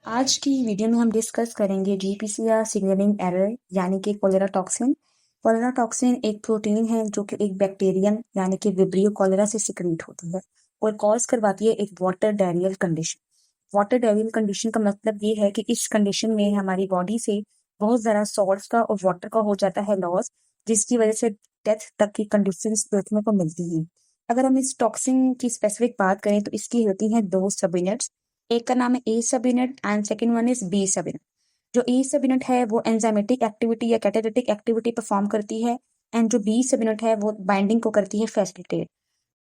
आज की वीडियो में हम डिस्कस करेंगे जीपीसीआर सिग्नलिंग एरर यानी कि कोलेरा टॉक्सिन। कोलेरा टॉक्सिन एक प्रोटीन है जो कि एक बैक्टीरियम यानी कि विब्रियो कोलेरा से सिक्रीट होती है और कॉज करवाती है एक water diarrhoeal condition. Water diarrhoeal condition का मतलब ये है कि इस कंडीशन में हमारी बॉडी से बहुत ज़्यादा सॉल्ट्स का और वाटर का हो जाता है लॉस, जिसकी वजह से डेथ तक की कंडीशन देखने को मिलती हैं। अगर हम इस टॉक्सिन की स्पेसिफिक बात करें तो इसकी होती हैं दो सब यूनिट्स। एक का नाम है A sub unit and second one is B sub unit. जो ए सब यूनिट है वो एंजाइमेटिक एक्टिविटी या कैटालिटिक एक्टिविटी परफॉर्म करती है एंड जो बी सब यूनिट है वो बाइंडिंग को करती है फैसिलिटेट।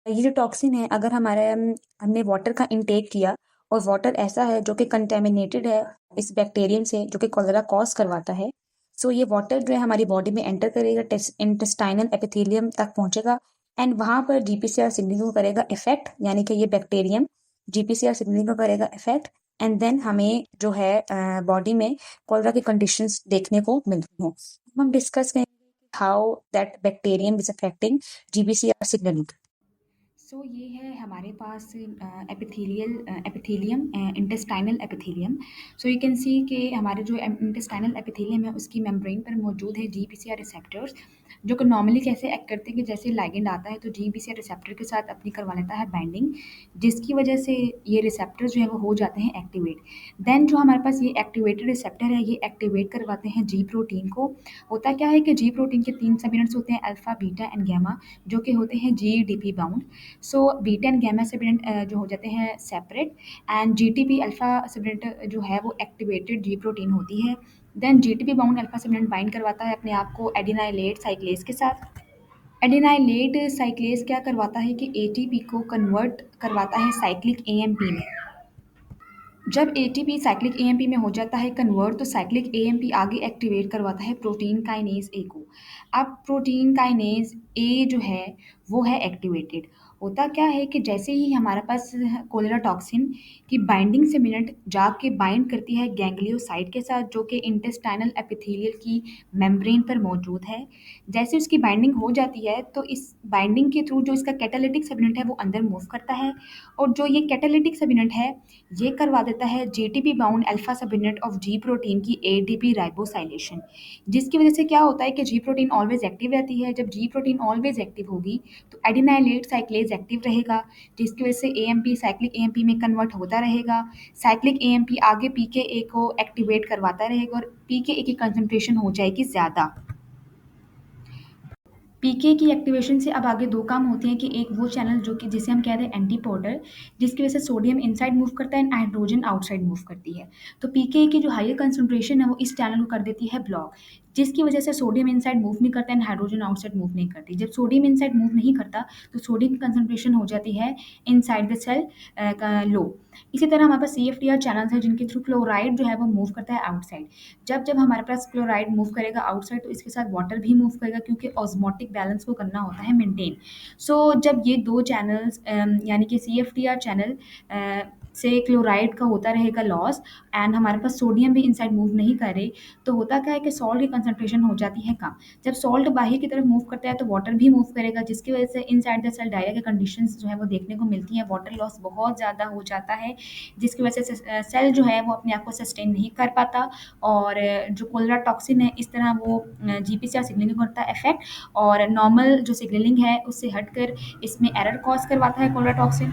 ये जो टॉक्सिन है, अगर हमारे हमने वाटर का इंटेक किया और वाटर ऐसा है जो कि कंटेमिनेटेड है इस बैक्टीरियम से जो कि कॉलेरा कॉज करवाता है, सो ये वाटर जो है हमारी बॉडी में एंटर करेगा, इंटेस्टाइनल एपिथेलियम तक पहुंचेगा एंड वहां पर जीपीसीआर सिग्नलिंग को करेगा इफेक्ट, यानी कि ये बैक्टीरियम जीपीसीआर सिग्नलिंग को करेगा इफेक्ट एंड देन हमें जो है बॉडी में कॉलेरा की कंडीशंस देखने को मिलती हैं। हम डिस्कस करेंगे how that bacterium is affecting GPCR signalling. So ये है हमारे पास epithelium, intestinal epithelium. So you can see कि हमारे जो इंटेस्टाइनल एपिथेलियम है उसकी मेम्ब्रेन पर मौजूद है जीपीसीआर रिसेप्टर्स, जो कि नॉर्मली कैसे एक्ट करते हैं कि जैसे लाइगेंड आता है तो जीपीसीआर रिसेप्टर के साथ अपनी करवा लेता है बाइंडिंग, जिसकी वजह से ये रिसेप्टर्स जो है वो हो जाते हैं एक्टिवेट। देन जो हमारे पास ये एक्टिवेटेड रिसेप्टर है ये एक्टिवेट करवाते हैं जी प्रोटीन को। होता क्या है कि जी प्रोटीन के 3 सब यूनिट्स होते हैं, अल्फा, बीटा एंड गामा, जो कि होते हैं GDP bound. So beta and gamma subunit जो हो जाते हैं separate and GTP alpha subunit जो है वो एक्टिवेटेड जी प्रोटीन होती है। Then GTP bound alpha subunit bind करवाता है अपने आप को एडिनाइलेट साइक्लेज के साथ। एडिनाइलेट साइक्लेज क्या करवाता है कि एटीपी को कन्वर्ट करवाता है साइक्लिक एएमपी में। जब एटीपी साइक्लिक एएमपी में हो जाता है कन्वर्ट तो साइक्लिक एएमपी आगे एक्टिवेट करवाता है प्रोटीन काइनेज ए को। अब प्रोटीन काइनेज ए जो है वो है एक्टिवेटेड। होता क्या है कि जैसे ही हमारे पास कोलेरा टॉक्सिन की बाइंडिंग से मिनट जाके बाइंड करती है गैंग्लियोसाइट के साथ जो कि इंटेस्टाइनल एपिथेलियल की मेम्ब्रेन पर मौजूद है। जैसे उसकी बाइंडिंग हो जाती है तो इस बाइंडिंग के थ्रू जो इसका कैटालिटिक सबयूनिट है वो अंदर मूव करता है और जो ये कैटालिटिक सबयूनिट है ये करवा देता है जीटीपी बाउंड अल्फा सब यूनिट ऑफ जी प्रोटीन की एटीपी राइबोसाइलेशन, जिसकी वजह से क्या होता है कि जी प्रोटीन ऑलवेज एक्टिव रहती है। जब जी प्रोटीन ऑलवेज एक्टिव होगी तो एडिनाइलेट साइक्लेज एक्टिव रहेगा, जिसकी वजह से एएमपी साइक्लिक एएमपी में कन्वर्ट होता रहेगा। साइक्लिक एएमपी आगे पीके को एक्टिवेट करवाता रहेगा और पीके की कंसंट्रेशन हो जाएगी ज़्यादा। पीके की एक्टिवेशन से अब आगे दो काम होते हैं कि एक वो चैनल जो कि जिसे हम कहते हैं एंटीपोर्टर, जिसकी वजह से सोडियम इनसाइड मूव करता है एंड हाइड्रोजन आउटसाइड मूव करती है। तो पीके की जो हायर कंसंट्रेशन है वो इस चैनल को कर देती है ब्लॉक, जिसकी वजह से सोडियम इनसाइड मूव नहीं करता एंड हाइड्रोजन आउटसाइड मूव नहीं करती। जब सोडियम इनसाइड मूव नहीं करता तो सोडियम की कंसंट्रेशन हो जाती है इनसाइड द सेल लो। इसी तरह हमारे पास CFTR चैनल्स हैं जिनके थ्रू क्लोराइड जो है वो मूव करता है आउटसाइड। जब जब हमारे पास क्लोराइड मूव करेगा आउटसाइड तो इसके साथ वाटर भी मूव करेगा क्योंकि ऑस्मोटिक बैलेंस को करना होता है मेंटेन। सो जब ये दो चैनल्स यानी कि CFTR चैनल से क्लोराइड का होता रहेगा लॉस एंड हमारे पास सोडियम भी इनसाइड मूव नहीं करे तो होता क्या है कि सॉल्ट की कंसंट्रेशन हो जाती है कम। जब सॉल्ट बाहर की तरफ मूव करता है तो वाटर भी मूव करेगा, जिसकी वजह से इनसाइड द सेल डायरिया की कंडीशंस जो है वो देखने को मिलती हैं। वाटर लॉस बहुत ज़्यादा हो जाता है, जिसकी वजह से सेल जो है वो अपने आप को सस्टेन नहीं कर पाता और जो कोलेरा टॉक्सिन है इस तरह वो जीपीसीआर सिग्नलिंग करता है इफेक्ट और नॉर्मल जो सिग्नलिंग है उससे हटकर इसमें एरर कॉज करवाता है कोलेरा टॉक्सिन।